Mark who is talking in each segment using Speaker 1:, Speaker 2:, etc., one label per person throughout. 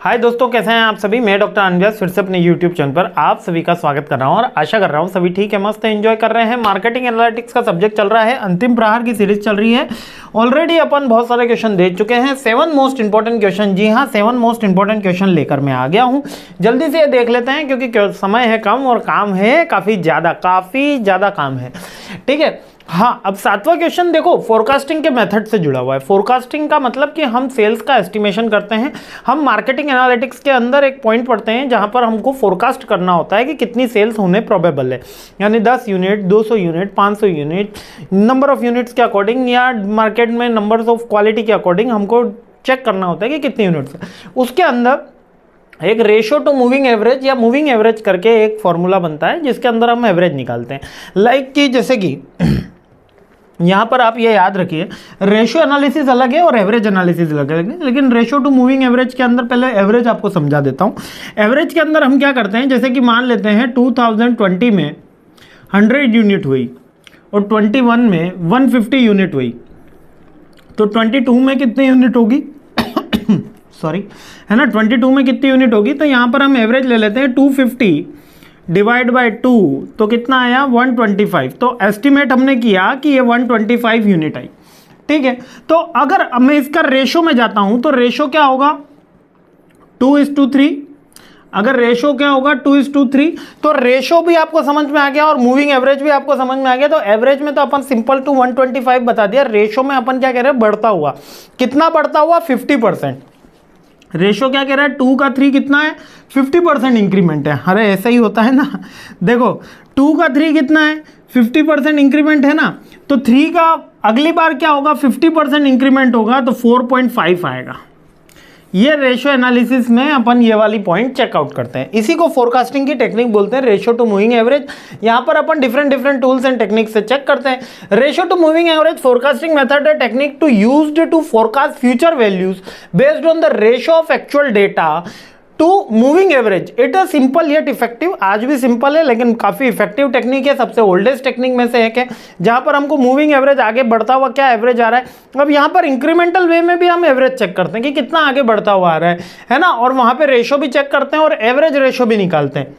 Speaker 1: हाय दोस्तों, कैसे हैं आप सभी। मैं डॉक्टर अनव्यास फिर से अपने यूट्यूब चैनल पर आप सभी का स्वागत कर रहा हूं और आशा कर रहा हूं सभी ठीक है, मस्त एंजॉय कर रहे हैं। मार्केटिंग एनालिटिक्स का सब्जेक्ट चल रहा है, अंतिम प्रहार की सीरीज चल रही है। ऑलरेडी अपन बहुत सारे क्वेश्चन दे चुके हैं, 7 मोस्ट इंपॉर्टेंट क्वेश्चन। जी हाँ, 7 मोस्ट इंपॉर्टेंट क्वेश्चन लेकर मैं आ गया हूँ। जल्दी से देख लेते हैं क्योंकि समय है कम और काम है काफ़ी ज़्यादा काम है। ठीक है, हाँ, अब 7वां क्वेश्चन देखो, फोरकास्टिंग के मेथड से जुड़ा हुआ है। फोरकास्टिंग का मतलब कि हम सेल्स का एस्टिमेशन करते हैं। हम मार्केटिंग एनालिटिक्स के अंदर एक पॉइंट पढ़ते हैं जहां पर हमको फोरकास्ट करना होता है कि कितनी सेल्स होने प्रोबेबल है, यानी 10 unit, 200 unit, 500 unit, number of units के अकॉर्डिंग या मार्केट में नंबर्स ऑफ क्वालिटी के अकॉर्डिंग हमको चेक करना होता है कि कितनी यूनिट्स है। उसके अंदर एक रेशो टू मूविंग एवरेज या मूविंग एवरेज करके एक फॉर्मूला बनता है जिसके अंदर हम एवरेज निकालते हैं। लाइक कि जैसे कि यहाँ पर आप ये याद रखिए, रेशियो एनालिसिस अलग है और एवरेज एनालिसिस अलग है, लेकिन रेशियो टू मूविंग एवरेज के अंदर पहले एवरेज आपको समझा देता हूँ। एवरेज के अंदर हम क्या करते हैं, जैसे कि मान लेते हैं 2020 में 100 यूनिट हुई और 21 में 150 यूनिट हुई, तो 22 में कितनी यूनिट होगी सॉरी, है ना, 22 में कितनी यूनिट होगी। तो यहाँ पर हम एवरेज ले लेते हैं 250 डिवाइड बाय 2, तो कितना आया 125। तो एस्टिमेट हमने किया कि ये 125 यूनिट आई। ठीक है, तो अगर मैं इसका रेशो में जाता हूं तो रेशो क्या होगा 2:3। अगर रेशो क्या होगा 2:3, तो रेशो भी आपको समझ में आ गया और मूविंग एवरेज भी आपको समझ में आ गया। तो एवरेज में तो अपन सिंपल टू 125 बता दिया। रेशो में अपन क्या कह रहे हैं, बढ़ता हुआ। कितना बढ़ता हुआ, 50%। रेशो क्या कह रहा है, 2 का 3 कितना है, 50% इंक्रीमेंट है। अरे ऐसा ही होता है ना, देखो 2 का 3 कितना है, 50% इंक्रीमेंट है ना। तो 3 का अगली बार क्या होगा, 50% इंक्रीमेंट होगा तो 4.5 आएगा। ये रेशो एनालिसिस में अपन ये वाली पॉइंट चेकआउट करते हैं। इसी को फोरकास्टिंग की टेक्निक बोलते हैं, रेशो टू मूविंग एवरेज। यहाँ पर अपन डिफरेंट टूल्स एंड टेक्निक से चेक करते हैं। Ratio to moving average forecasting method है technique to used to forecast future values based on the ratio of actual data to moving average. It is simple yet effective. आज भी simple है लेकिन काफी effective technique है, सबसे oldest technique में से एक है, जहां पर हमको मूविंग एवरेज आगे बढ़ता हुआ क्या एवरेज आ रहा है। अब यहां पर इंक्रीमेंटल वे में भी हम एवरेज चेक करते हैं कि कितना आगे बढ़ता हुआ आ रहा है ना, और वहां पे रेशो भी चेक करते हैं और एवरेज रेशो भी निकालते हैं।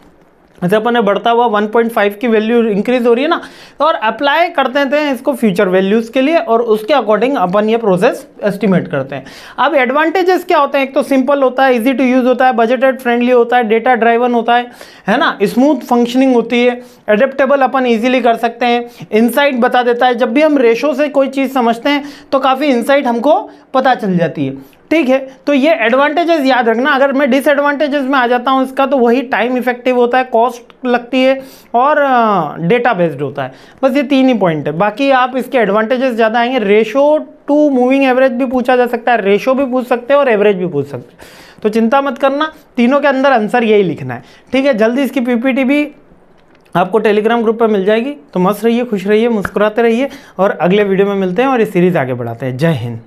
Speaker 1: जैसे अपन ने बढ़ता हुआ 1.5 की वैल्यू इंक्रीज हो रही है ना, तो और अप्लाई करते हैं इसको फ्यूचर वैल्यूज के लिए और उसके अकॉर्डिंग अपन ये प्रोसेस एस्टिमेट करते हैं। अब एडवांटेजेस क्या होते हैं, एक तो सिंपल होता है, इजी टू यूज होता है, बजटेड फ्रेंडली होता है, डेटा ड्राइवन होता है ना, स्मूथ फंक्शनिंग होती है, एडेप्टेबल अपन इजीली कर सकते हैं, इनसाइट बता देता है। जब भी हम रेशो से कोई चीज़ समझते हैं तो काफ़ी इनसाइट हमको पता चल जाती है। ठीक है, तो ये एडवांटेजेस याद रखना। अगर मैं डिसएडवांटेजेस में आ जाता हूँ इसका, तो वही टाइम इफेक्टिव होता है, कॉस्ट लगती है और डेटा बेस्ड होता है। बस ये 3 ही पॉइंट है, बाकी आप इसके एडवांटेजेस ज़्यादा आएंगे। रेशो टू मूविंग एवरेज भी पूछा जा सकता है, रेशो भी पूछ सकते हैं और एवरेज भी पूछ सकते हैं। तो चिंता मत करना, तीनों के अंदर आंसर यही लिखना है। ठीक है, जल्दी इसकी पीपीटी भी आपको टेलीग्राम ग्रुप पर मिल जाएगी। तो मस्त रहिए, खुश रहिए, मुस्कुराते रहिए और अगले वीडियो में मिलते हैं और ये सीरीज़ आगे बढ़ाते हैं। जय हिंद।